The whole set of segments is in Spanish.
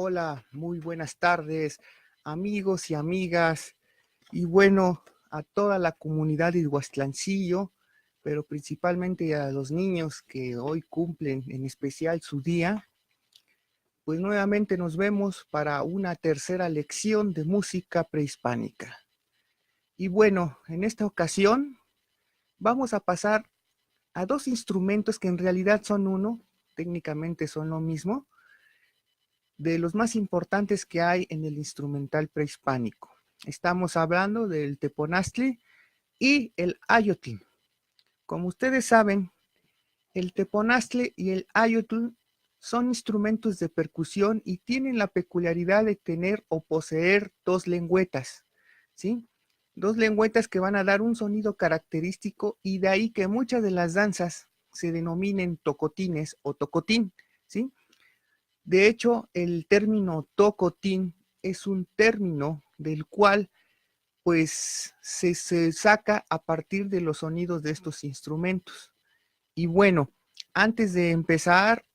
Hola, muy buenas tardes, amigos y amigas, y bueno, a toda la comunidad de Huastlancillo, pero principalmente a los niños que hoy cumplen en especial su día. Pues nuevamente nos vemos para una tercera lección de música prehispánica. Y bueno, en esta ocasión vamos a pasar a dos instrumentos que en realidad son uno, técnicamente son lo mismo, de los más importantes que hay en el instrumental prehispánico. Estamos hablando del teponaztli y el ayotl. Como ustedes saben, el teponaztli y el ayotl son instrumentos de percusión y tienen la peculiaridad de tener o poseer dos lengüetas, ¿sí? Dos lengüetas que van a dar un sonido característico, y de ahí que muchas de las danzas se denominen tocotines o tocotín, ¿sí? De hecho, el término tocotín es un término del cual pues se saca a partir de los sonidos de estos instrumentos. Y bueno, antes de empezar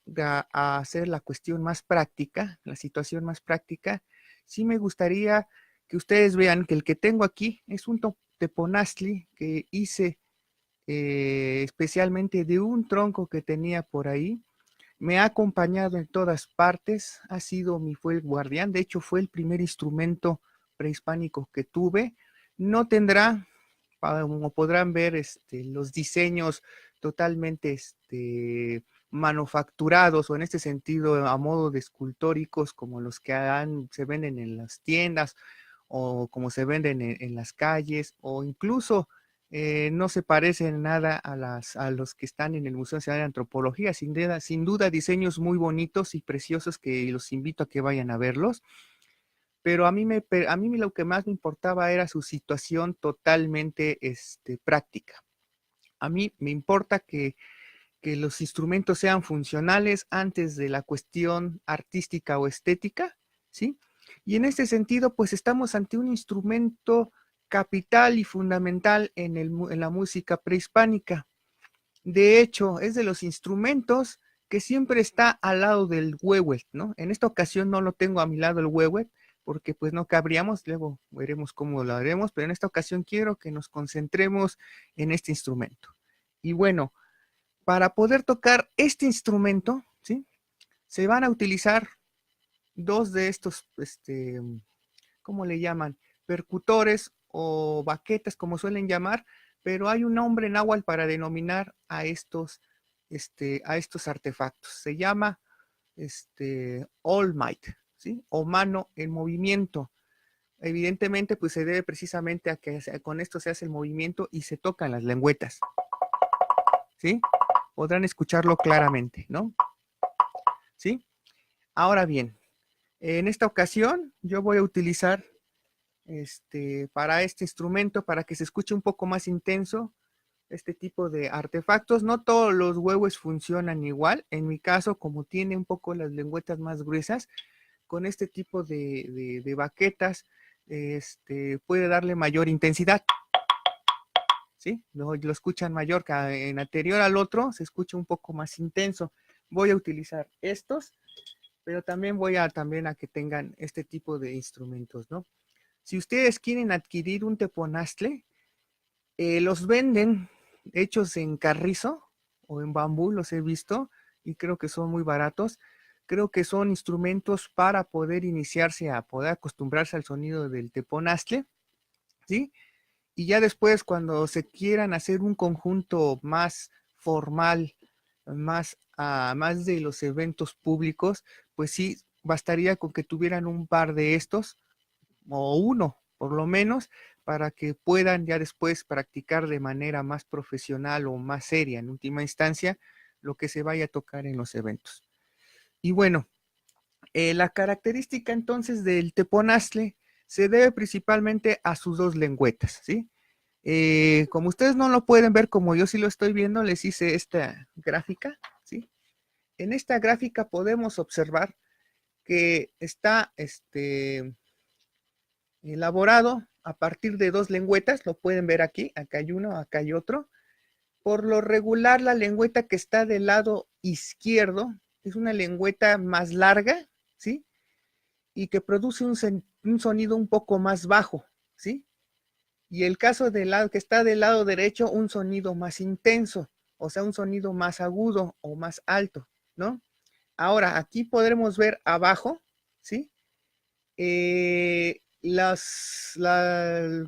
a hacer la cuestión más práctica, la situación más práctica, sí me gustaría que ustedes vean que el que tengo aquí es un teponaztli que hice especialmente de un tronco que tenía por ahí. Me ha acompañado en todas partes, fue el guardián, de hecho fue el primer instrumento prehispánico que tuve. No tendrá, como podrán ver, los diseños totalmente manufacturados, o en este sentido a modo de escultóricos, como los que se venden en las tiendas o como se venden en las calles, o incluso no se parecen nada a los que están en el Museo Nacional de Antropología. Sin duda diseños muy bonitos y preciosos que los invito a que vayan a verlos. Pero a mí lo que más me importaba era su situación totalmente práctica. A mí me importa que los instrumentos sean funcionales antes de la cuestión artística o estética, ¿sí? Y en este sentido, pues estamos ante un instrumento capital y fundamental en la música prehispánica. De hecho, es de los instrumentos que siempre está al lado del huehuet, ¿no? En esta ocasión no lo tengo a mi lado el huehuet, porque pues no cabríamos, luego veremos cómo lo haremos, pero en esta ocasión quiero que nos concentremos en este instrumento. Y bueno, para poder tocar este instrumento, ¿sí? Se van a utilizar dos de estos, ¿cómo le llaman? Percutores o baquetas, como suelen llamar, pero hay un nombre náhuatl para denominar a estos artefactos. Se llama All Might, ¿sí? O mano en movimiento. Evidentemente, pues se debe precisamente a que con esto se hace el movimiento y se tocan las lengüetas, ¿sí? Podrán escucharlo claramente, ¿no? ¿Sí? Ahora bien, en esta ocasión yo voy a utilizar para este instrumento, para que se escuche un poco más intenso, este tipo de artefactos. No todos los huevos funcionan igual. En mi caso, como tiene un poco las lengüetas más gruesas, con este tipo de baquetas, puede darle mayor intensidad, ¿sí? Lo escuchan mayor, que en anterior al otro se escucha un poco más intenso. Voy a utilizar estos, pero también voy a que tengan este tipo de instrumentos, ¿no? Si ustedes quieren adquirir un teponaztle, los venden hechos en carrizo o en bambú, los he visto y creo que son muy baratos. Creo que son instrumentos para poder iniciarse a poder acostumbrarse al sonido del teponaztle, ¿sí? Y ya después, cuando se quieran hacer un conjunto más formal, más de los eventos públicos, pues sí, bastaría con que tuvieran un par de estos, o uno por lo menos, para que puedan ya después practicar de manera más profesional o más seria, en última instancia, lo que se vaya a tocar en los eventos. Y bueno, la característica entonces del teponaztle se debe principalmente a sus dos lengüetas, ¿sí? Como ustedes no lo pueden ver como yo sí lo estoy viendo, les hice esta gráfica, ¿sí? En esta gráfica podemos observar que está elaborado a partir de dos lengüetas, lo pueden ver aquí, acá hay uno, acá hay otro. Por lo regular, la lengüeta que está del lado izquierdo es una lengüeta más larga, ¿sí? y que produce un sonido un poco más bajo, ¿sí? Y el caso del lado que está del lado derecho, un sonido más intenso, o sea, un sonido más agudo o más alto, ¿no? Ahora, aquí podremos ver abajo, ¿sí?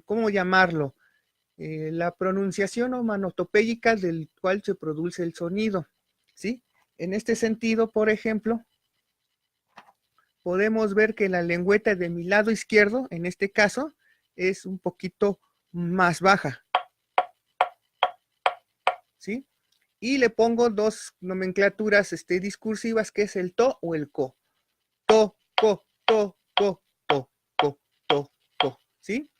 ¿Cómo llamarlo? La pronunciación onomatopéyica del cual se produce el sonido, ¿sí? En este sentido, por ejemplo, podemos ver que la lengüeta de mi lado izquierdo, en este caso, es un poquito más baja, ¿sí? Y le pongo dos nomenclaturas discursivas, que es el to o el co. To, co, to, co, to, co, to, co, ¿sí?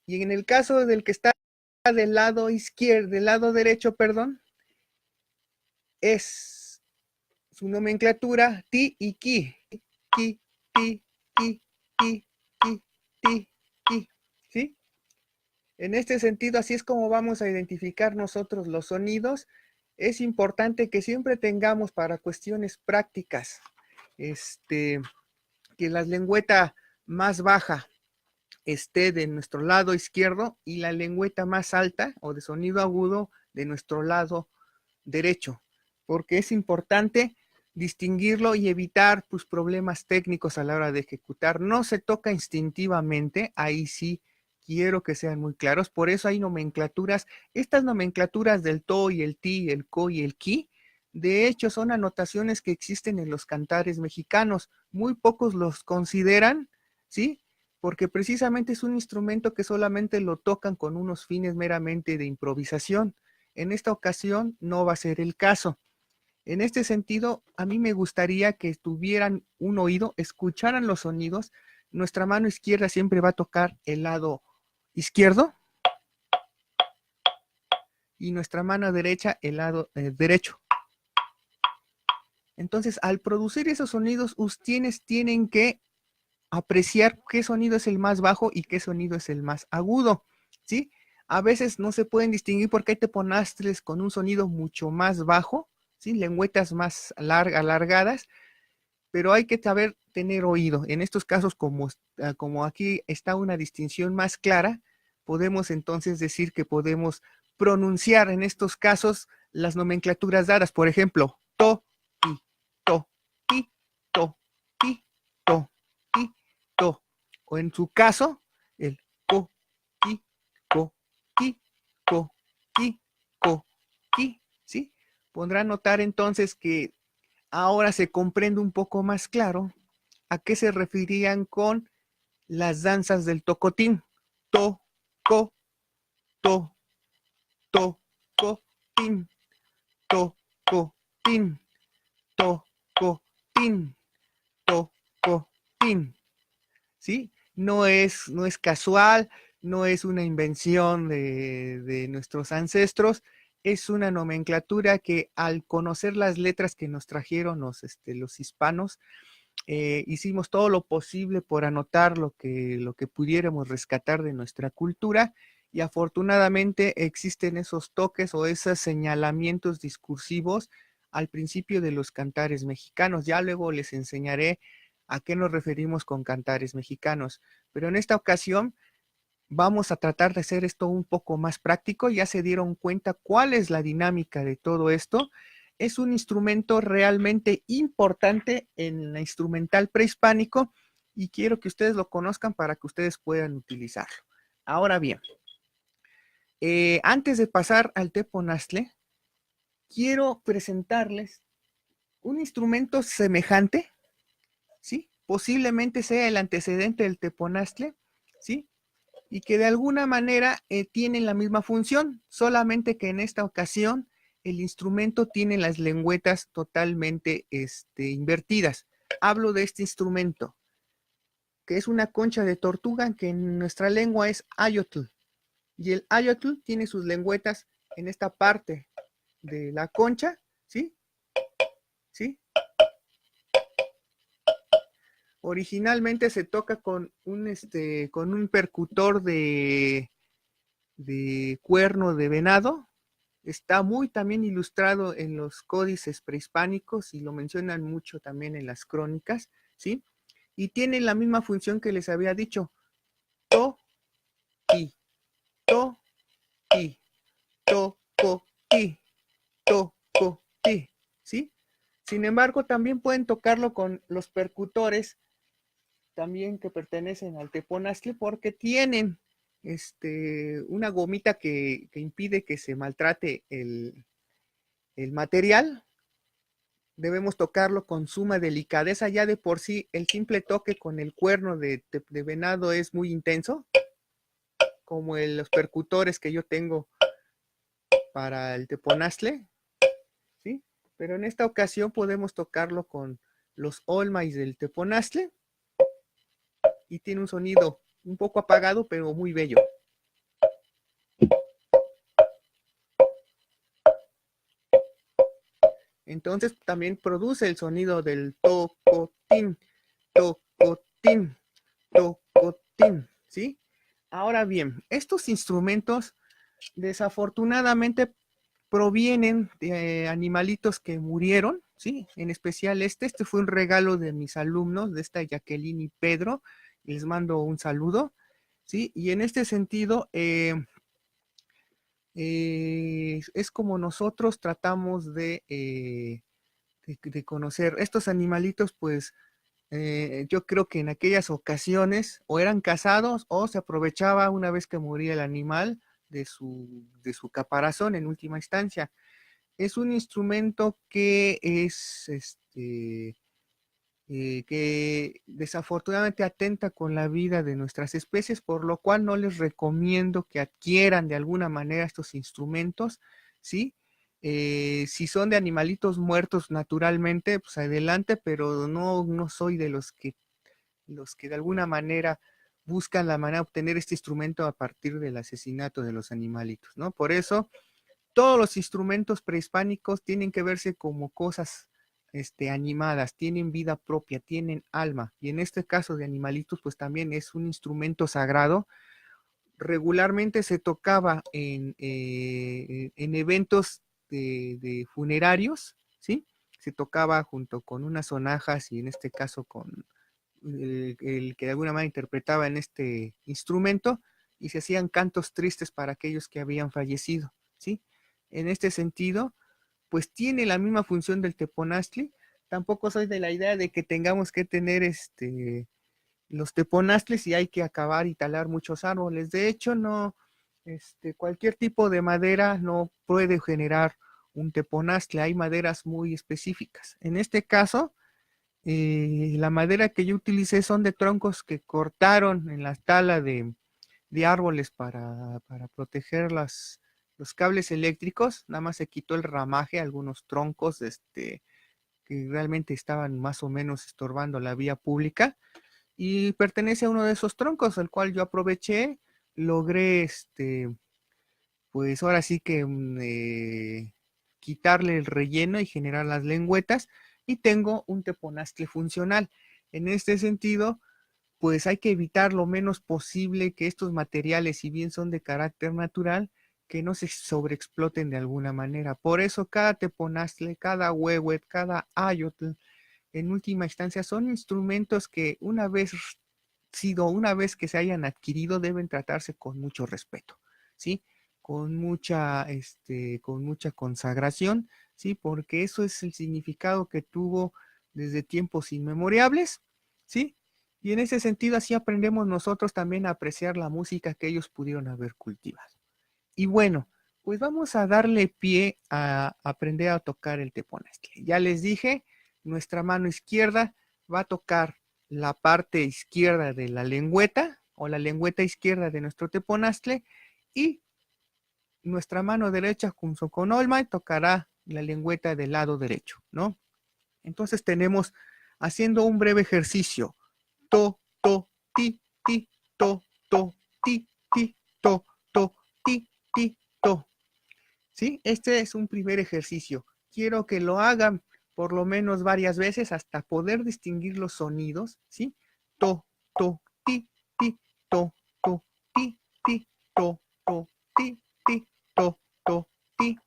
Y en el caso del que está del lado izquierdo, del lado derecho, perdón, es su nomenclatura ti y ki. Ki, ti, ki, ki, ki, ti, ki, ¿sí? En este sentido, así es como vamos a identificar nosotros los sonidos. Es importante que siempre tengamos para cuestiones prácticas, que la lengüeta más baja esté de nuestro lado izquierdo y la lengüeta más alta o de sonido agudo de nuestro lado derecho, porque es importante distinguirlo y evitar pues, problemas técnicos a la hora de ejecutar. No se toca instintivamente, ahí sí quiero que sean muy claros, por eso hay nomenclaturas, estas nomenclaturas del to y el ti, el co y el ki, de hecho son anotaciones que existen en los cantares mexicanos, muy pocos los consideran, ¿sí? Porque precisamente es un instrumento que solamente lo tocan con unos fines meramente de improvisación. En esta ocasión no va a ser el caso. En este sentido, a mí me gustaría que tuvieran un oído, escucharan los sonidos. Nuestra mano izquierda siempre va a tocar el lado izquierdo y nuestra mano derecha el lado derecho. Entonces, al producir esos sonidos, ustedes tienen que apreciar qué sonido es el más bajo y qué sonido es el más agudo, ¿sí? A veces no se pueden distinguir porque hay teponastles con un sonido mucho más bajo, ¿sí? Lengüetas más alargadas, pero hay que saber tener oído. En estos casos, como aquí está una distinción más clara, podemos entonces decir que podemos pronunciar en estos casos las nomenclaturas dadas. Por ejemplo, to, ti, to, ti, to, ti, to, ti, to. O en su caso, el co, ki, co, ki, co, ki, co, ki, ¿sí? Podrán notar entonces que ahora se comprende un poco más claro a qué se referían con las danzas del tocotín. To, co, to, to, co, tin, to, co, tin, to, co, tin, to, co, tin. ¿Sí? No es casual, no es una invención de nuestros ancestros, es una nomenclatura que al conocer las letras que nos trajeron los hispanos, hicimos todo lo posible por anotar lo que pudiéramos rescatar de nuestra cultura y afortunadamente existen esos toques o esos señalamientos discursivos al principio de los cantares mexicanos. Ya luego les enseñaré a qué nos referimos con cantares mexicanos, pero en esta ocasión vamos a tratar de hacer esto un poco más práctico. Ya se dieron cuenta cuál es la dinámica de todo esto. Es un instrumento realmente importante en la instrumental prehispánico y quiero que ustedes lo conozcan para que ustedes puedan utilizarlo. Ahora bien, antes de pasar al teponaztle, quiero presentarles un instrumento semejante, ¿sí? Posiblemente sea el antecedente del teponaztle, ¿sí? Y que de alguna manera tienen la misma función, solamente que en esta ocasión el instrumento tiene las lengüetas totalmente invertidas. Hablo de este instrumento, que es una concha de tortuga, que en nuestra lengua es ayotl, y el ayotl tiene sus lengüetas en esta parte de la concha, ¿sí? ¿Sí? Originalmente se toca con un percutor de cuerno de venado. Está muy también ilustrado en los códices prehispánicos y lo mencionan mucho también en las crónicas, ¿sí? y tiene la misma función que les había dicho. To, ti, to, ti, to, co, ti, to, co, ti, ¿sí? Sin embargo, también pueden tocarlo con los percutores, también que pertenecen al teponaztle, porque tienen una gomita que impide que se maltrate el material. Debemos tocarlo con suma delicadeza. Ya de por sí el simple toque con el cuerno de venado es muy intenso, como los percutores que yo tengo para el teponaztle, ¿sí? Pero en esta ocasión podemos tocarlo con los olmais del teponaztle y tiene un sonido un poco apagado, pero muy bello. Entonces también produce el sonido del tocotín, tocotín, tocotín, ¿sí? Ahora bien, estos instrumentos desafortunadamente provienen de animalitos que murieron, ¿sí? En especial este fue un regalo de mis alumnos, de esta Jacqueline y Pedro, les mando un saludo, ¿sí? Y en este sentido, es como nosotros tratamos de conocer estos animalitos, pues yo creo que en aquellas ocasiones o eran cazados o se aprovechaba una vez que moría el animal de su caparazón en última instancia. Es un instrumento que es que desafortunadamente atenta con la vida de nuestras especies, por lo cual no les recomiendo que adquieran de alguna manera estos instrumentos, ¿sí? Si son de animalitos muertos naturalmente, pues adelante, pero no soy de los que de alguna manera buscan la manera de obtener este instrumento a partir del asesinato de los animalitos, ¿no? Por eso, todos los instrumentos prehispánicos tienen que verse como cosas animadas, tienen vida propia, tienen alma. Y en este caso de animalitos, pues también es un instrumento sagrado. Regularmente se tocaba en eventos de funerarios, ¿sí? Se tocaba junto con unas sonajas y en este caso con el que de alguna manera interpretaba en este instrumento y se hacían cantos tristes para aquellos que habían fallecido, ¿sí? En este sentido, pues tiene la misma función del teponaztli. Tampoco soy de la idea de que tengamos que tener los teponaztles y hay que acabar y talar muchos árboles. De hecho, no, cualquier tipo de madera no puede generar un teponaztle. Hay maderas muy específicas. En este caso, la madera que yo utilicé son de troncos que cortaron en la tala de árboles para proteger los cables eléctricos. Nada más se quitó el ramaje, algunos troncos que realmente estaban más o menos estorbando la vía pública. Y pertenece a uno de esos troncos, el cual yo aproveché, logré pues ahora sí que quitarle el relleno y generar las lengüetas y tengo un teponaztle funcional. En este sentido, pues hay que evitar lo menos posible que estos materiales, si bien son de carácter natural, que no se sobreexploten de alguna manera. Por eso cada teponaztle, cada huehuet, cada ayotl, en última instancia son instrumentos que una vez que se hayan adquirido, deben tratarse con mucho respeto, ¿sí? Con mucha consagración, ¿sí? Porque eso es el significado que tuvo desde tiempos inmemorables, ¿sí? Y en ese sentido así aprendemos nosotros también a apreciar la música que ellos pudieron haber cultivado. Y bueno, pues vamos a darle pie a aprender a tocar el teponaztle. Ya les dije, nuestra mano izquierda va a tocar la parte izquierda de la lengüeta o la lengüeta izquierda de nuestro teponaztle y nuestra mano derecha junto con Olma tocará la lengüeta del lado derecho, ¿no? Entonces tenemos haciendo un breve ejercicio. To, to, ti, ti, to, ti, ti, to, ti, ti, to. ¿Sí? Este es un primer ejercicio. Quiero que lo hagan por lo menos varias veces hasta poder distinguir los sonidos, ¿sí? To, ti, ti, to, ti, ti, to, ti, ti, to, ti.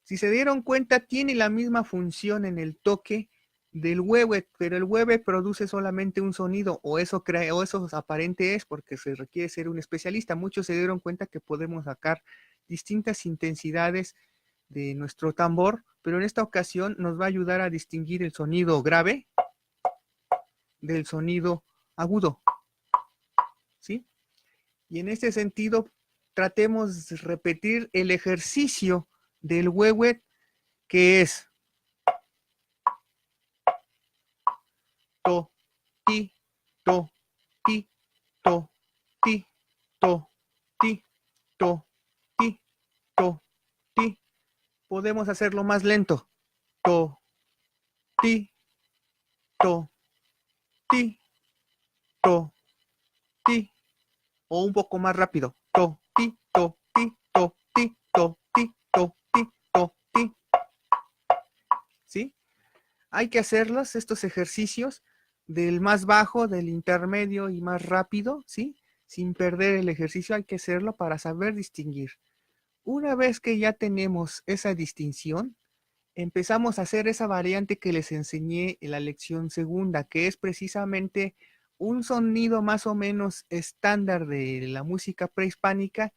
Si se dieron cuenta, tiene la misma función en el toque del huehue, pero el huehue produce solamente un sonido, o eso crea, o eso aparente es, porque se requiere ser un especialista. Muchos se dieron cuenta que podemos sacar distintas intensidades de nuestro tambor, pero en esta ocasión nos va a ayudar a distinguir el sonido grave del sonido agudo, ¿sí? Y en este sentido, tratemos de repetir el ejercicio del huehue, que es to, ti, to, ti, to, ti, to, ti, to, ti, to, ti. Podemos hacerlo más lento. To, ti, to, ti, to, ti. O un poco más rápido. To, ti, to, ti, to, ti, to, ti, to, ti, to, ti. ¿Sí? Hay que hacerlos, estos ejercicios, del más bajo, del intermedio y más rápido, ¿sí? Sin perder el ejercicio hay que hacerlo para saber distinguir. Una vez que ya tenemos esa distinción, empezamos a hacer esa variante que les enseñé en la lección segunda, que es precisamente un sonido más o menos estándar de la música prehispánica,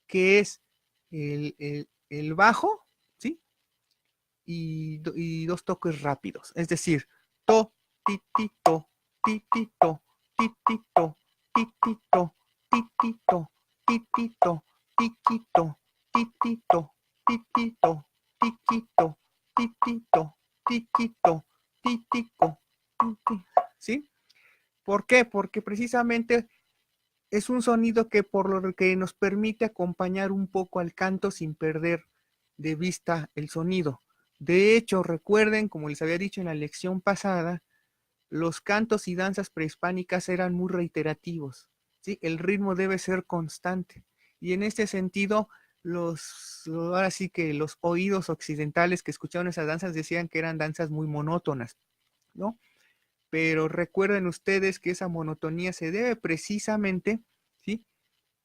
que es el bajo, ¿sí? Y dos toques rápidos, es decir, to, ti, ti, to, ti, ti, to, ti, ti, to, ti, ti, to, ti, ti, to, ti, ti, to, ti, ti, to, ti, ti, to, ti, ti, to, ti, ti, to, ti, ti, to, ti, ti, to, ti, ti, to, ¿sí? ¿Por qué? Porque precisamente es un sonido que por lo que nos permite acompañar un poco al canto sin perder de vista el sonido. De hecho, recuerden, como les había dicho en la lección pasada, los cantos y danzas prehispánicas eran muy reiterativos, ¿sí? El ritmo debe ser constante. Y en este sentido, ahora sí que los oídos occidentales que escucharon esas danzas decían que eran danzas muy monótonas, ¿no? Pero recuerden ustedes que esa monotonía se debe precisamente, ¿sí?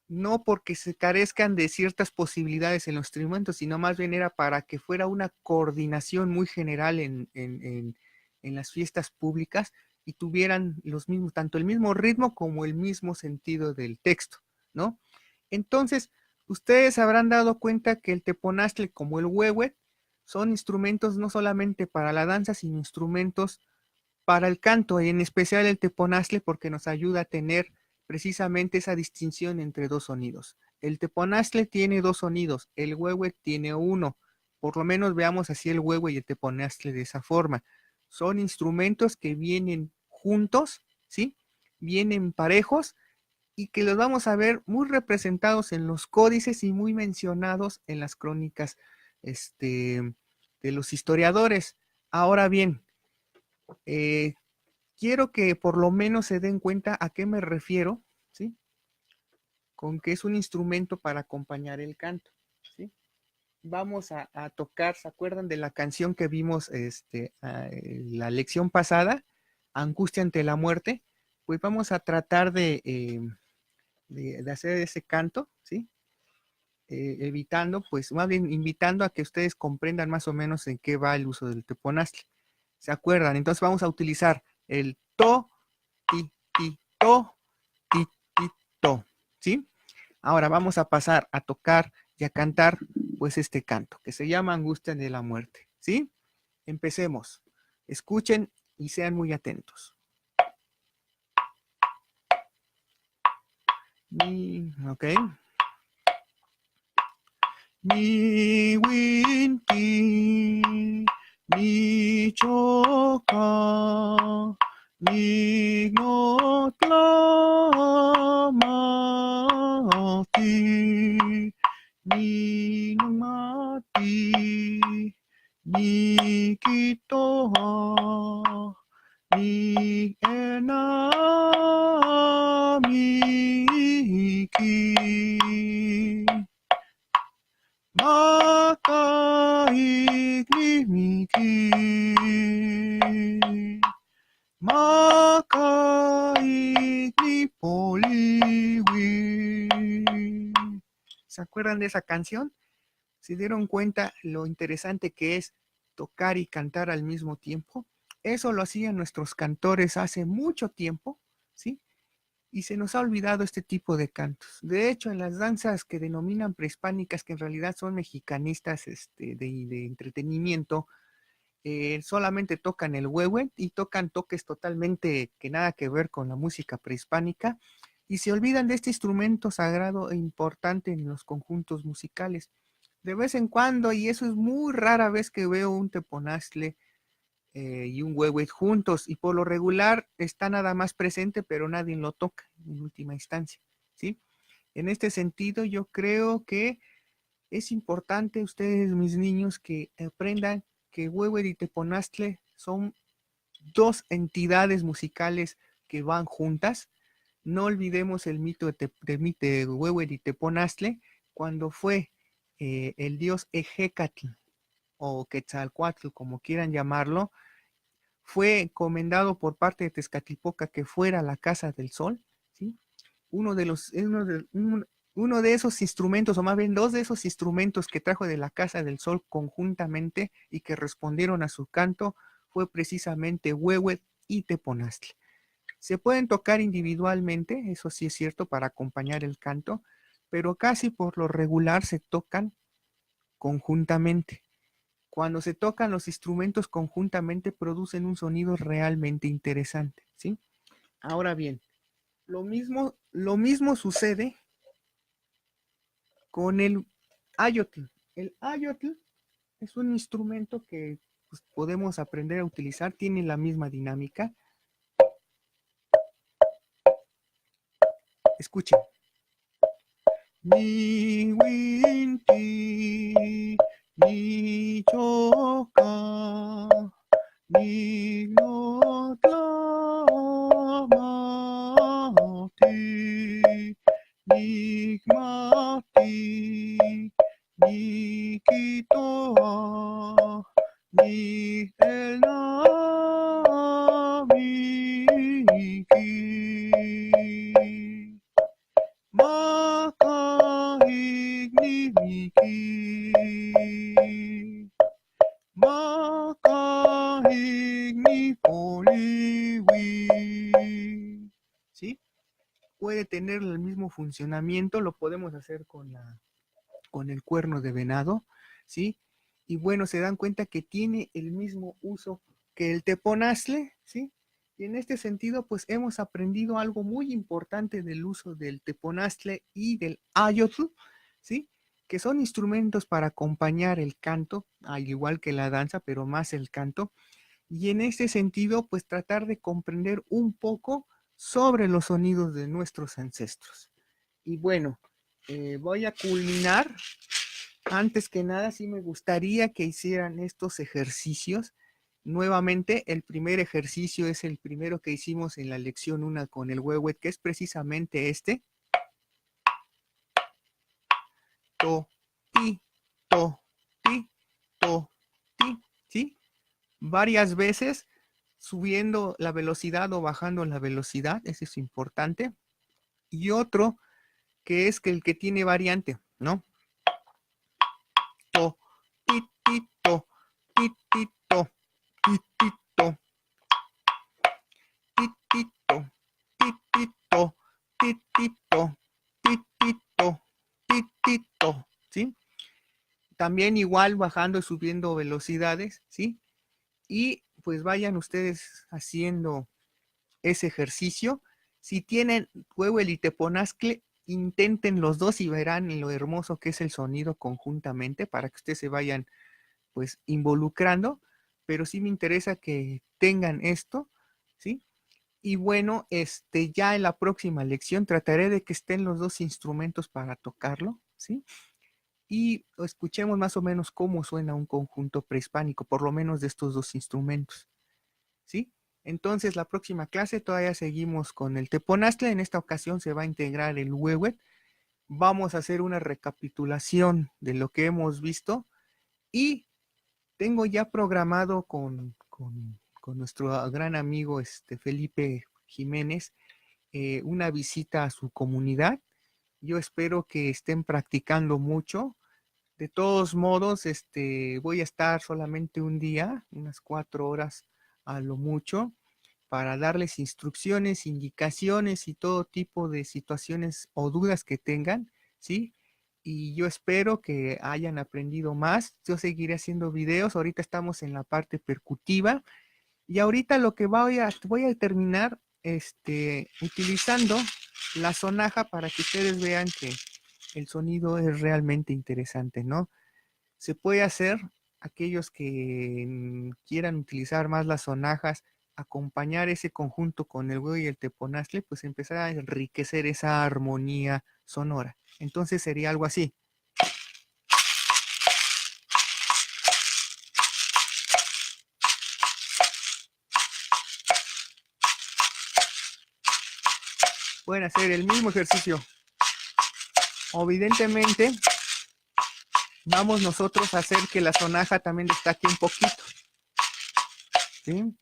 No porque se carezcan de ciertas posibilidades en los instrumentos, sino más bien era para que fuera una coordinación muy general en las fiestas públicas y tuvieran los mismos, tanto el mismo ritmo como el mismo sentido del texto, ¿no? Entonces, ustedes habrán dado cuenta que el teponaztle como el huehue son instrumentos no solamente para la danza, sino instrumentos para el canto, y en especial el teponaztle, porque nos ayuda a tener precisamente esa distinción entre dos sonidos. El teponaztle tiene dos sonidos, el huehue tiene uno. Por lo menos veamos así el huehue y el teponaztle de esa forma. Son instrumentos que vienen juntos, ¿sí? Vienen parejos y que los vamos a ver muy representados en los códices y muy mencionados en las crónicas de los historiadores. Ahora bien, eh, quiero que por lo menos se den cuenta a qué me refiero, ¿sí? Con que es un instrumento para acompañar el canto, ¿sí? Vamos a tocar, ¿se acuerdan de la canción que vimos la lección pasada? Angustia ante la muerte. Pues vamos a tratar de hacer ese canto, ¿sí? Evitando, pues más bien invitando a que ustedes comprendan más o menos en qué va el uso del teponaztle. ¿Se acuerdan? Entonces vamos a utilizar el to, ti, ti, to, ti, ti, to, ¿sí? Ahora vamos a pasar a tocar y a cantar pues este canto que se llama Angustia de la Muerte, ¿sí? Empecemos. Escuchen y sean muy atentos. Ok. Ni winti, ni choka, ni notlamati, ni mati, ni kitoha, ni enamiki. Makaiglimiki, Makaiglipoliwi. ¿Se acuerdan de esa canción? ¿Se dieron cuenta lo interesante que es tocar y cantar al mismo tiempo? eso lo hacían nuestros cantores hace mucho tiempo, ¿sí? Y se nos ha olvidado este tipo de cantos. De hecho, en las danzas que denominan prehispánicas, que en realidad son mexicanistas de entretenimiento, solamente tocan el huehue y tocan toques totalmente que nada que ver con la música prehispánica y se olvidan de este instrumento sagrado e importante en los conjuntos musicales. De vez en cuando, y eso es muy rara vez que veo un teponaztle y un huehue juntos, y por lo regular está nada más presente, pero nadie lo toca en última instancia, ¿sí? En este sentido, yo creo que es importante ustedes, mis niños, que aprendan que huehue y teponaztle son dos entidades musicales que van juntas. No olvidemos el mito de Huehue y Teponaztle, cuando fue el dios Ejecatl o Quetzalcoatl, como quieran llamarlo, fue encomendado por parte de Tezcatlipoca que fuera a la Casa del Sol, ¿sí? Uno de esos instrumentos, o más bien dos de esos instrumentos que trajo de la Casa del Sol conjuntamente y que respondieron a su canto, fue precisamente Huehue y Teponaztle. Se pueden tocar individualmente, eso sí es cierto, para acompañar el canto, pero casi por lo regular se tocan conjuntamente. Cuando se tocan los instrumentos conjuntamente producen un sonido realmente interesante, ¿sí? Ahora bien, lo mismo sucede con el ayotl. El ayotl es un instrumento que pues, podemos aprender a utilizar, tiene la misma dinámica. Escuchen. Ni winti, ni choca, ni no tlamati, ni mati, ni kitoa, ni el namiki. Makahignimiki, Makahignipoliwi. ¿Sí? Puede tener el mismo funcionamiento, lo podemos hacer con el cuerno de venado, ¿sí? Y bueno, se dan cuenta que tiene el mismo uso que el teponazle, ¿sí? Y en este sentido, pues hemos aprendido algo muy importante del uso del teponazle y del ayotl, ¿sí? Que son instrumentos para acompañar el canto, al igual que la danza, pero más el canto. Y en este sentido, pues tratar de comprender un poco sobre los sonidos de nuestros ancestros. Y bueno, voy a culminar. Antes que nada, sí me gustaría que hicieran estos ejercicios. Nuevamente, el primer ejercicio es el primero que hicimos en la lección 1 con el huehue, que es precisamente este. To, ti, to, ti, to, ti, ¿sí? Varias veces subiendo la velocidad o bajando la velocidad, eso es importante. Y otro que es que el que tiene variante, ¿no? To, ti, ti, to, ti, ti, to, ti, ti, to, titito, titito, titito, titito, titito, ¿sí? También igual bajando y subiendo velocidades, ¿sí? Y pues vayan ustedes haciendo ese ejercicio. Si tienen huehue y teponazcle, intenten los dos y verán lo hermoso que es el sonido conjuntamente para que ustedes se vayan pues involucrando, pero sí me interesa que tengan esto, ¿sí? Y bueno, ya en la próxima lección trataré de que estén los dos instrumentos para tocarlo, ¿sí? Y escuchemos más o menos cómo suena un conjunto prehispánico, por lo menos de estos dos instrumentos, ¿sí? Entonces, la próxima clase todavía seguimos con el teponaztle. En esta ocasión se va a integrar el huehue. Vamos a hacer una recapitulación de lo que hemos visto y tengo ya programado con nuestro gran amigo Felipe Jiménez una visita a su comunidad. Yo espero que estén practicando mucho. De todos modos, voy a estar solamente un día, unas 4 horas a lo mucho para darles instrucciones, indicaciones y todo tipo de situaciones o dudas que tengan, ¿sí? Y yo espero que hayan aprendido más. Yo seguiré haciendo videos. Ahorita estamos en la parte percutiva. Y ahorita lo que voy a terminar utilizando la sonaja para que ustedes vean que el sonido es realmente interesante, ¿no? Se puede hacer, aquellos que quieran utilizar más las sonajas, acompañar ese conjunto con el huevo y el teponaztle, pues empezar a enriquecer esa armonía sonora. Entonces sería algo así. Pueden hacer el mismo ejercicio. Evidentemente, vamos nosotros a hacer que la sonaja también destaque un poquito. ¿Sí?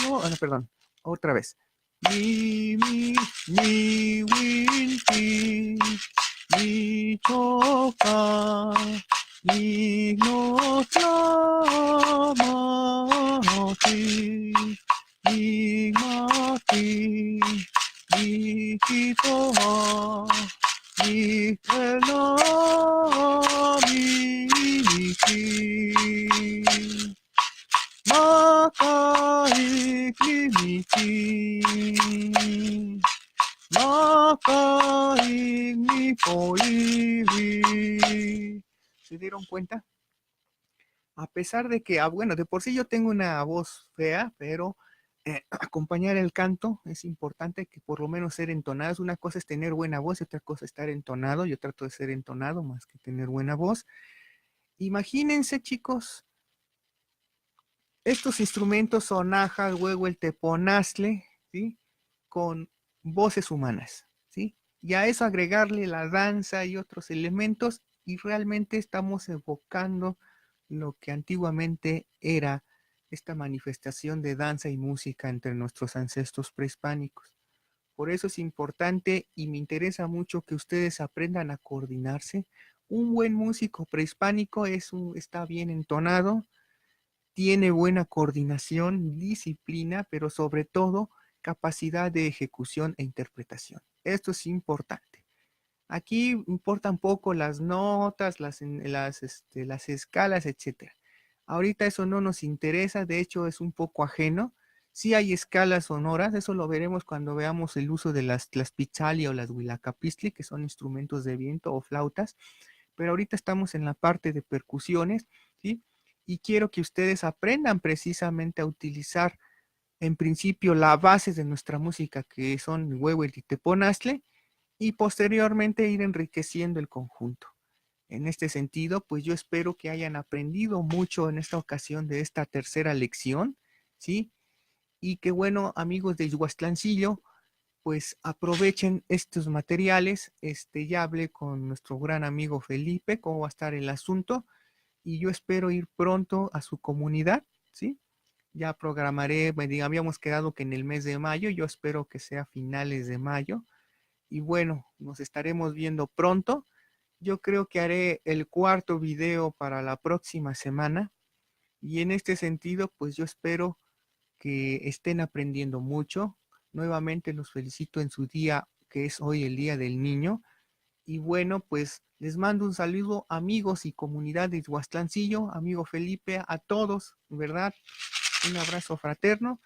No, perdón, otra vez. Mi choca, mi no clamati, mi mati, mi kitoa, mi elami, Makaikimiki. Makaikmipoiwi. ¿Se dieron cuenta? A pesar de que, bueno, de por sí yo tengo una voz fea, pero acompañar el canto es importante, que por lo menos ser entonado. Una cosa es tener buena voz y otra cosa es estar entonado. Yo trato de ser entonado más que tener buena voz. Imagínense, chicos, estos instrumentos sonaja, luego el teponaztle, ¿sí? Con voces humanas, ¿sí? Y a eso agregarle la danza y otros elementos, y realmente estamos evocando lo que antiguamente era esta manifestación de danza y música entre nuestros ancestros prehispánicos. Por eso es importante y me interesa mucho que ustedes aprendan a coordinarse. Un buen músico prehispánico está bien entonado, tiene buena coordinación, disciplina, pero sobre todo capacidad de ejecución e interpretación. Esto es importante. Aquí importan poco las notas, las escalas, etcétera. Ahorita eso no nos interesa, de hecho es un poco ajeno. Sí hay escalas sonoras, eso lo veremos cuando veamos el uso de las tlaspizali o las huilacapistli, que son instrumentos de viento o flautas, pero ahorita estamos en la parte de percusiones, ¿sí? Y quiero que ustedes aprendan precisamente a utilizar en principio la base de nuestra música, que son huevo y teponaztle, y posteriormente ir enriqueciendo el conjunto. En este sentido, pues yo espero que hayan aprendido mucho en esta ocasión de esta tercera lección, ¿sí? Y que bueno, amigos de Yuhuastlancillo, pues aprovechen estos materiales. Ya hablé con nuestro gran amigo Felipe, cómo va a estar el asunto, y yo espero ir pronto a su comunidad, ¿sí? Ya programaré, habíamos quedado que en el mes de mayo, yo espero que sea finales de mayo, y bueno, nos estaremos viendo pronto. Yo creo que haré el cuarto video para la próxima semana, y en este sentido, pues yo espero que estén aprendiendo mucho. Nuevamente los felicito en su día, que es hoy el Día del Niño. Y bueno, pues les mando un saludo, amigos y comunidad de Huastlancillo, amigo Felipe, a todos, ¿verdad? Un abrazo fraterno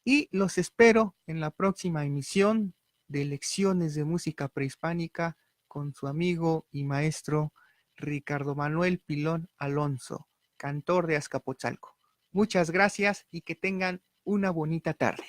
y los espero en la próxima emisión de Lecciones de Música Prehispánica con su amigo y maestro Ricardo Manuel Pilón Alonso, cantor de Azcapotzalco. Muchas gracias y que tengan una bonita tarde.